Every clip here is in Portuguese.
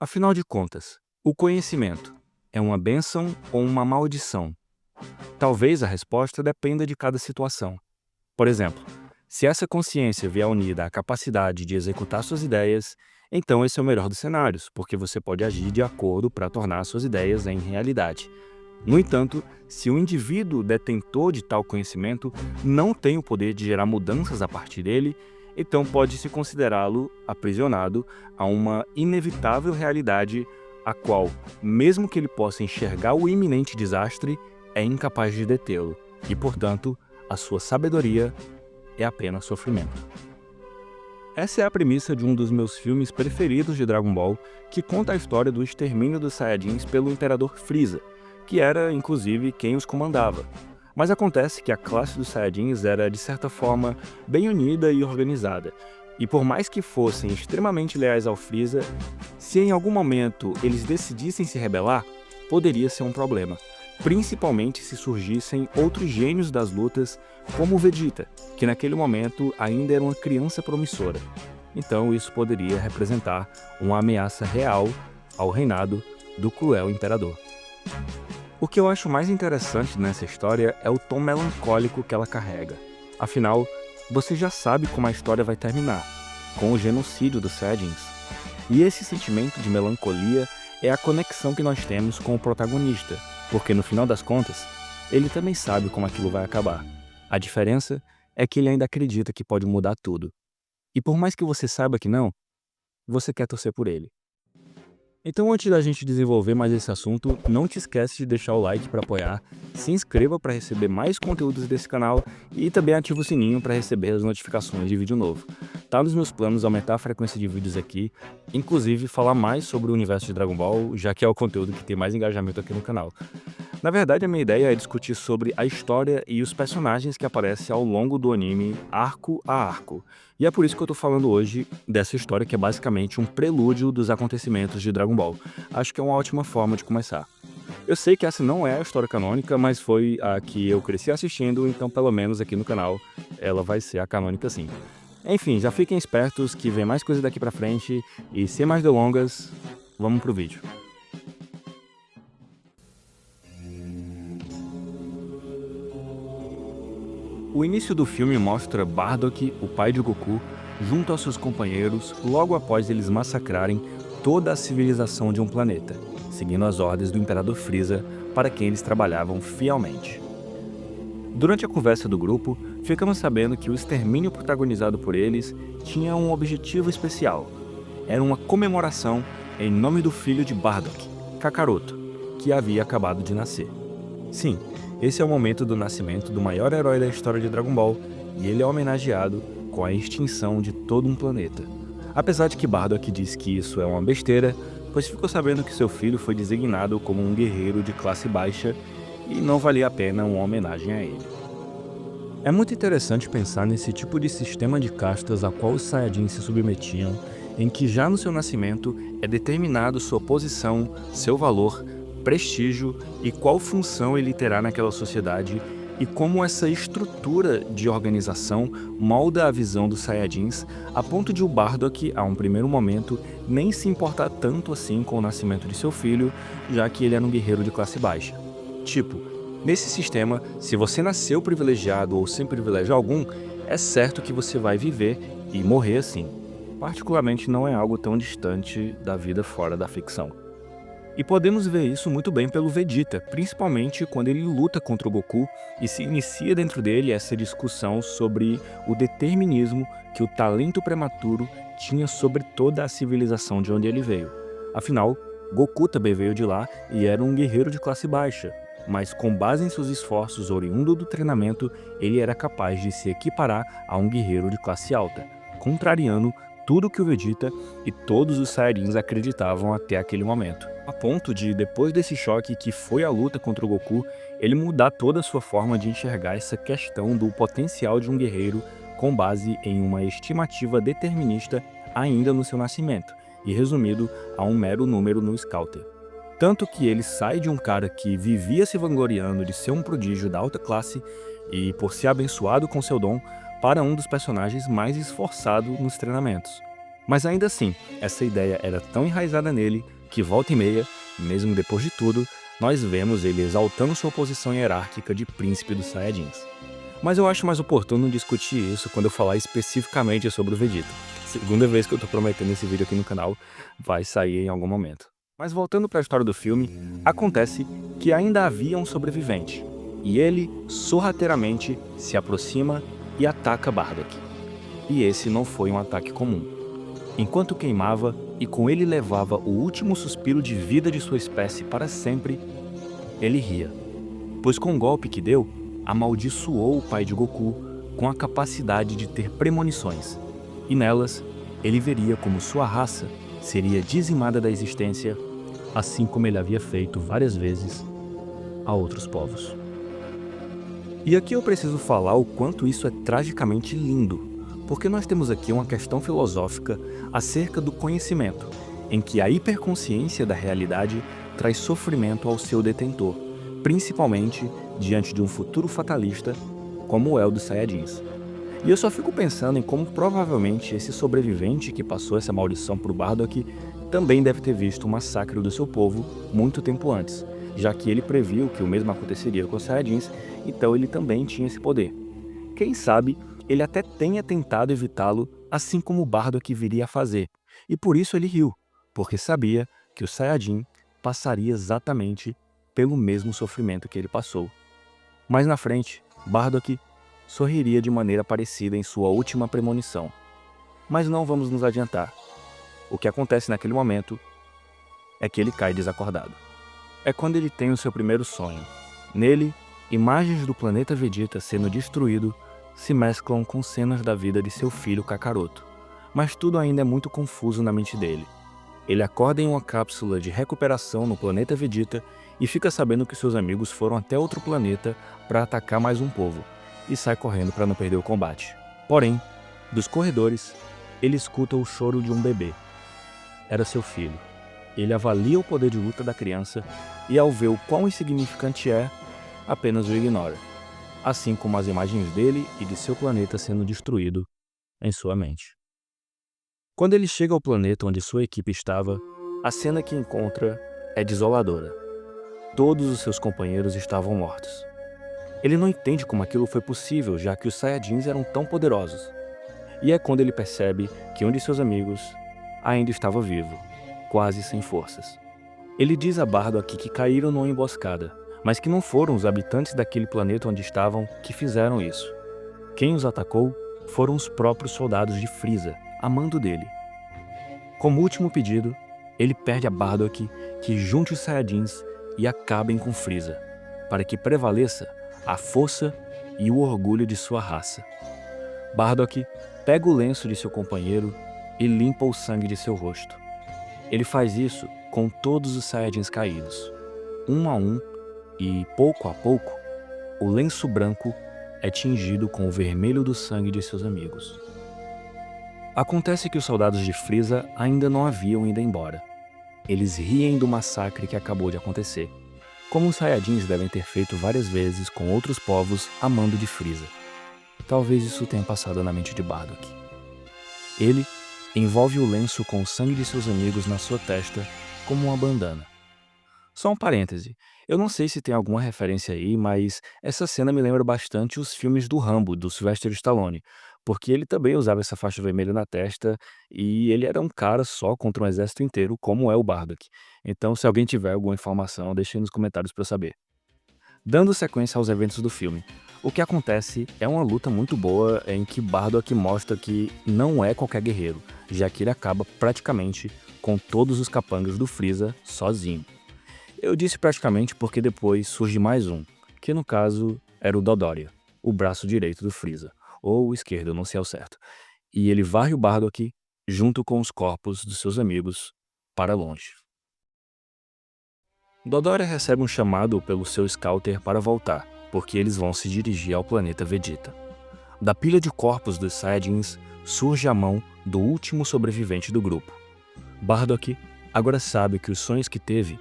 Afinal de contas, o conhecimento é uma bênção ou uma maldição? Talvez a resposta dependa de cada situação. Por exemplo, se essa consciência vier unida à capacidade de executar suas ideias, então esse é o melhor dos cenários, porque você pode agir de acordo para tornar suas ideias em realidade. No entanto, se o indivíduo detentor de tal conhecimento não tem o poder de gerar mudanças a partir dele, então pode-se considerá-lo aprisionado a uma inevitável realidade a qual, mesmo que ele possa enxergar o iminente desastre, é incapaz de detê-lo e, portanto, a sua sabedoria é apenas sofrimento. Essa é a premissa de um dos meus filmes preferidos de Dragon Ball, que conta a história do extermínio dos Saiyajins pelo Imperador Freeza, que era, inclusive, quem os comandava. Mas acontece que a classe dos Saiyajins era, de certa forma, bem unida e organizada. E por mais que fossem extremamente leais ao Freeza, se em algum momento eles decidissem se rebelar, poderia ser um problema. Principalmente se surgissem outros gênios das lutas, como o Vegeta, que naquele momento ainda era uma criança promissora. Então isso poderia representar uma ameaça real ao reinado do cruel imperador. O que eu acho mais interessante nessa história é o tom melancólico que ela carrega. Afinal, você já sabe como a história vai terminar, com o genocídio dos Saiyajins. E esse sentimento de melancolia é a conexão que nós temos com o protagonista, porque no final das contas, ele também sabe como aquilo vai acabar. A diferença é que ele ainda acredita que pode mudar tudo. E por mais que você saiba que não, você quer torcer por ele. Então, antes da gente desenvolver mais esse assunto, não te esquece de deixar o like para apoiar, se inscreva para receber mais conteúdos desse canal e também ativa o sininho para receber as notificações de vídeo novo. Tá nos meus planos aumentar a frequência de vídeos aqui, inclusive falar mais sobre o universo de Dragon Ball, já que é o conteúdo que tem mais engajamento aqui no canal. Na verdade, a minha ideia é discutir sobre a história e os personagens que aparecem ao longo do anime, arco a arco. E é por isso que eu tô falando hoje dessa história que é basicamente um prelúdio dos acontecimentos de Dragon Ball. Acho que é uma ótima forma de começar. Eu sei que essa não é a história canônica, mas foi a que eu cresci assistindo, então pelo menos aqui no canal ela vai ser a canônica sim. Enfim, já fiquem espertos que vem mais coisa daqui pra frente e sem mais delongas, vamos pro vídeo. O início do filme mostra Bardock, o pai de Goku, junto aos seus companheiros logo após eles massacrarem toda a civilização de um planeta, seguindo as ordens do Imperador Freeza, para quem eles trabalhavam fielmente. Durante a conversa do grupo, ficamos sabendo que o extermínio protagonizado por eles tinha um objetivo especial. Era uma comemoração em nome do filho de Bardock, Kakaroto, que havia acabado de nascer. Sim, esse é o momento do nascimento do maior herói da história de Dragon Ball, e ele é homenageado com a extinção de todo um planeta. Apesar de que Bardock diz que isso é uma besteira, pois ficou sabendo que seu filho foi designado como um guerreiro de classe baixa e não valia a pena uma homenagem a ele. É muito interessante pensar nesse tipo de sistema de castas a qual os Saiyajins se submetiam, em que já no seu nascimento é determinado sua posição, seu valor, prestígio e qual função ele terá naquela sociedade, e como essa estrutura de organização molda a visão dos Saiyajins a ponto de o Bardock, a um primeiro momento, nem se importar tanto assim com o nascimento de seu filho, já que ele era um guerreiro de classe baixa. Tipo, nesse sistema, se você nasceu privilegiado ou sem privilégio algum, é certo que você vai viver e morrer assim. Particularmente não é algo tão distante da vida fora da ficção. E podemos ver isso muito bem pelo Vegeta, principalmente quando ele luta contra o Goku e se inicia dentro dele essa discussão sobre o determinismo que o talento prematuro tinha sobre toda a civilização de onde ele veio. Afinal, Goku também veio de lá e era um guerreiro de classe baixa, mas com base em seus esforços oriundo do treinamento, ele era capaz de se equiparar a um guerreiro de classe alta, contrariando tudo que o Vegeta e todos os Saiyajins acreditavam até aquele momento. A ponto de, depois desse choque que foi a luta contra o Goku, ele mudar toda a sua forma de enxergar essa questão do potencial de um guerreiro com base em uma estimativa determinista ainda no seu nascimento, e resumido a um mero número no Scouter. Tanto que ele sai de um cara que vivia se vangloriando de ser um prodígio da alta classe e por ser abençoado com seu dom, para um dos personagens mais esforçados nos treinamentos. Mas ainda assim, essa ideia era tão enraizada nele que volta e meia, mesmo depois de tudo, nós vemos ele exaltando sua posição hierárquica de príncipe dos Saiyajins. Mas eu acho mais oportuno discutir isso quando eu falar especificamente sobre o Vegeta. Segunda vez que eu tô prometendo esse vídeo aqui no canal, vai sair em algum momento. Mas voltando para a história do filme, acontece que ainda havia um sobrevivente, e ele, sorrateiramente, se aproxima e ataca Bardock. E esse não foi um ataque comum. Enquanto queimava e com ele levava o último suspiro de vida de sua espécie para sempre, ele ria, pois com o golpe que deu, amaldiçoou o pai de Goku com a capacidade de ter premonições, e nelas ele veria como sua raça seria dizimada da existência, assim como ele havia feito várias vezes a outros povos. E aqui eu preciso falar o quanto isso é tragicamente lindo, porque nós temos aqui uma questão filosófica acerca do conhecimento, em que a hiperconsciência da realidade traz sofrimento ao seu detentor, principalmente diante de um futuro fatalista como é o dos Saiyajins. E eu só fico pensando em como provavelmente esse sobrevivente que passou essa maldição pro Bardock também deve ter visto o massacre do seu povo muito tempo antes, já que ele previu que o mesmo aconteceria com os Saiyajins, então ele também tinha esse poder. Quem sabe ele até tenha tentado evitá-lo, assim como o Bardock viria a fazer, e por isso ele riu, porque sabia que o Saiyajin passaria exatamente pelo mesmo sofrimento que ele passou. Mais na frente, Bardock sorriria de maneira parecida em sua última premonição. Mas não vamos nos adiantar. O que acontece naquele momento é que ele cai desacordado. É quando ele tem o seu primeiro sonho. Nele, imagens do planeta Vegeta sendo destruído se mesclam com cenas da vida de seu filho Kakaroto, mas tudo ainda é muito confuso na mente dele. Ele acorda em uma cápsula de recuperação no planeta Vegeta e fica sabendo que seus amigos foram até outro planeta para atacar mais um povo, e sai correndo para não perder o combate. Porém, dos corredores, ele escuta o choro de um bebê. Era seu filho. Ele avalia o poder de luta da criança e, ao ver o quão insignificante é, apenas o ignora, assim como as imagens dele e de seu planeta sendo destruído em sua mente. Quando ele chega ao planeta onde sua equipe estava, a cena que encontra é desoladora. Todos os seus companheiros estavam mortos. Ele não entende como aquilo foi possível, já que os Saiyajins eram tão poderosos. E é quando ele percebe que um de seus amigos ainda estava vivo, quase sem forças. Ele diz a Bardock que caíram numa emboscada, mas que não foram os habitantes daquele planeta onde estavam que fizeram isso. Quem os atacou foram os próprios soldados de Frieza, a mando dele. Como último pedido, ele pede a Bardock que junte os Saiyajins e acabem com Frieza, para que prevaleça a força e o orgulho de sua raça. Bardock pega o lenço de seu companheiro e limpa o sangue de seu rosto. Ele faz isso com todos os Saiyajins caídos, um a um, e pouco a pouco, o lenço branco é tingido com o vermelho do sangue de seus amigos. Acontece que os soldados de Frieza ainda não haviam ido embora. Eles riem do massacre que acabou de acontecer, como os Saiyajins devem ter feito várias vezes com outros povos a mando de Frieza. Talvez isso tenha passado na mente de Bardock. Ele envolve o lenço com o sangue de seus amigos na sua testa como uma bandana. Só um parêntese, eu não sei se tem alguma referência aí, mas essa cena me lembra bastante os filmes do Rambo, do Sylvester Stallone, porque ele também usava essa faixa vermelha na testa e ele era um cara só contra um exército inteiro, como é o Bardock. Então, se alguém tiver alguma informação, deixe aí nos comentários para eu saber. Dando sequência aos eventos do filme, o que acontece é uma luta muito boa em que Bardock mostra que não é qualquer guerreiro, já que ele acaba praticamente com todos os capangas do Frieza sozinho. Eu disse praticamente porque depois surge mais um, que no caso era o Dodoria, o braço direito do Frieza, ou o esquerdo, eu não sei ao certo, e ele varre o Bardock junto com os corpos dos seus amigos para longe. Dodoria recebe um chamado pelo seu Scouter para voltar, porque eles vão se dirigir ao planeta Vegeta. Da pilha de corpos dos Saiyajins surge a mão do último sobrevivente do grupo. Bardock agora sabe que os sonhos que teve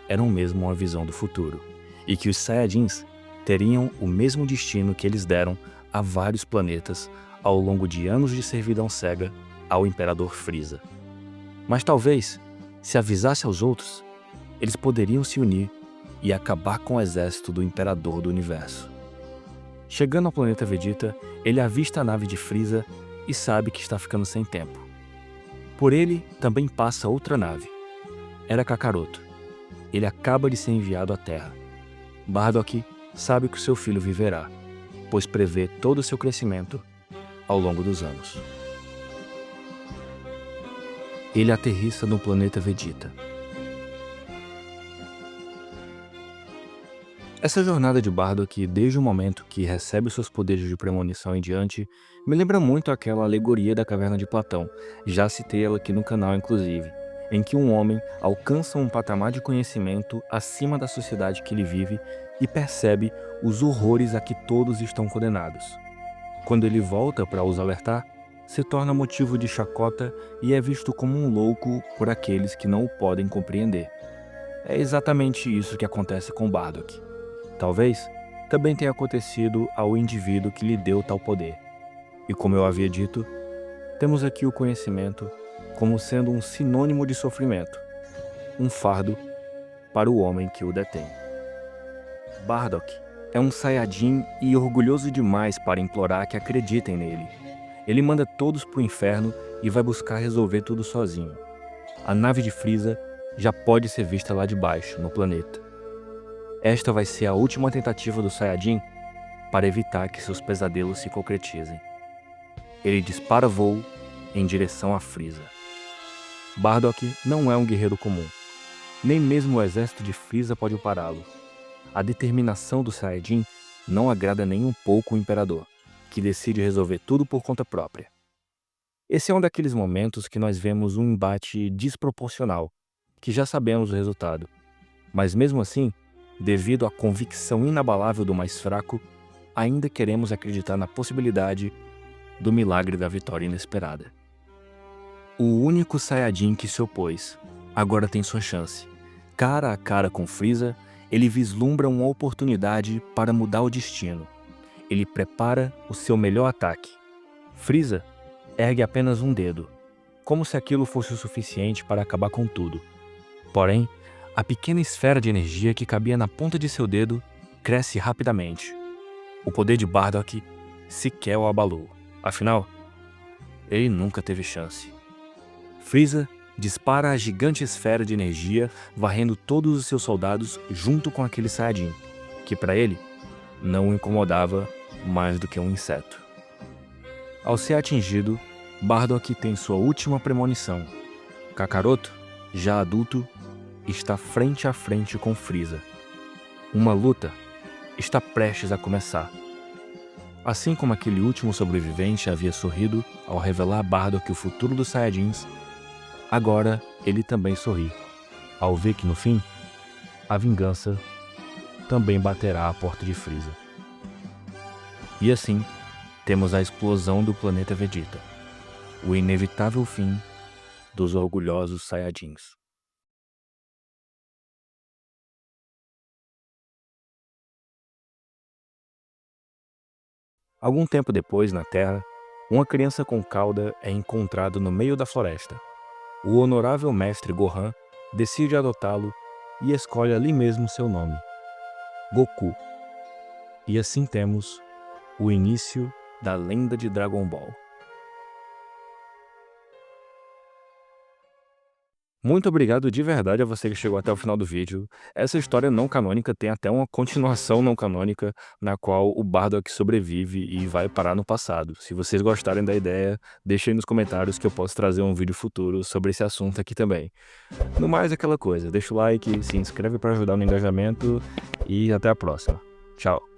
eram mesmo uma visão do futuro, e que os Saiyajins teriam o mesmo destino que eles deram a vários planetas ao longo de anos de servidão cega ao Imperador Frieza. Mas talvez, se avisasse aos outros, eles poderiam se unir e acabar com o exército do Imperador do Universo. Chegando ao planeta Vegeta, ele avista a nave de Frieza e sabe que está ficando sem tempo. Por ele também passa outra nave. Era Kakaroto. Ele acaba de ser enviado à Terra. Bardock sabe que o seu filho viverá, pois prevê todo o seu crescimento ao longo dos anos. Ele aterrissa no planeta Vegeta. Essa jornada de Bardock, desde o momento que recebe seus poderes de premonição em diante, me lembra muito aquela alegoria da Caverna de Platão, já citei ela aqui no canal inclusive, em que um homem alcança um patamar de conhecimento acima da sociedade que ele vive e percebe os horrores a que todos estão condenados. Quando ele volta para os alertar, se torna motivo de chacota e é visto como um louco por aqueles que não o podem compreender. É exatamente isso que acontece com Bardock. Talvez também tenha acontecido ao indivíduo que lhe deu tal poder. E como eu havia dito, temos aqui o conhecimento como sendo um sinônimo de sofrimento, um fardo para o homem que o detém. Bardock é um Saiyajin e orgulhoso demais para implorar que acreditem nele. Ele manda todos para o inferno e vai buscar resolver tudo sozinho. A nave de Frieza já pode ser vista lá de baixo, no planeta. Esta vai ser a última tentativa do Saiyajin para evitar que seus pesadelos se concretizem. Ele dispara voo em direção a Frieza. Bardock não é um guerreiro comum. Nem mesmo o exército de Frieza pode pará-lo. A determinação do Saiyajin não agrada nem um pouco o Imperador, que decide resolver tudo por conta própria. Esse é um daqueles momentos que nós vemos um embate desproporcional, que já sabemos o resultado. Mas mesmo assim, devido à convicção inabalável do mais fraco, ainda queremos acreditar na possibilidade do milagre da vitória inesperada. O único Saiyajin que se opôs agora tem sua chance. Cara a cara com Frieza, ele vislumbra uma oportunidade para mudar o destino. Ele prepara o seu melhor ataque. Frieza ergue apenas um dedo, como se aquilo fosse o suficiente para acabar com tudo. Porém, a pequena esfera de energia que cabia na ponta de seu dedo cresce rapidamente. O poder de Bardock sequer o abalou. Afinal, ele nunca teve chance. Frieza dispara a gigante esfera de energia, varrendo todos os seus soldados junto com aquele Saiyajin, que para ele não o incomodava mais do que um inseto. Ao ser atingido, Bardock tem sua última premonição. Kakaroto, já adulto, está frente a frente com Frieza. Uma luta está prestes a começar. Assim como aquele último sobrevivente havia sorrido ao revelar a Bardock o futuro dos Saiyajins, agora ele também sorri, ao ver que no fim, a vingança também baterá à porta de Frieza. E assim, temos a explosão do planeta Vegeta, o inevitável fim dos orgulhosos Saiyajins. Algum tempo depois, na Terra, uma criança com cauda é encontrada no meio da floresta. O honorável mestre Gohan decide adotá-lo e escolhe ali mesmo seu nome, Goku. E assim temos o início da lenda de Dragon Ball. Muito obrigado de verdade a você que chegou até o final do vídeo. Essa história não canônica tem até uma continuação não canônica, na qual o Bardock sobrevive e vai parar no passado. Se vocês gostarem da ideia, deixem aí nos comentários que eu posso trazer um vídeo futuro sobre esse assunto aqui também. No mais, aquela coisa, deixa o like, se inscreve para ajudar no engajamento e até a próxima. Tchau!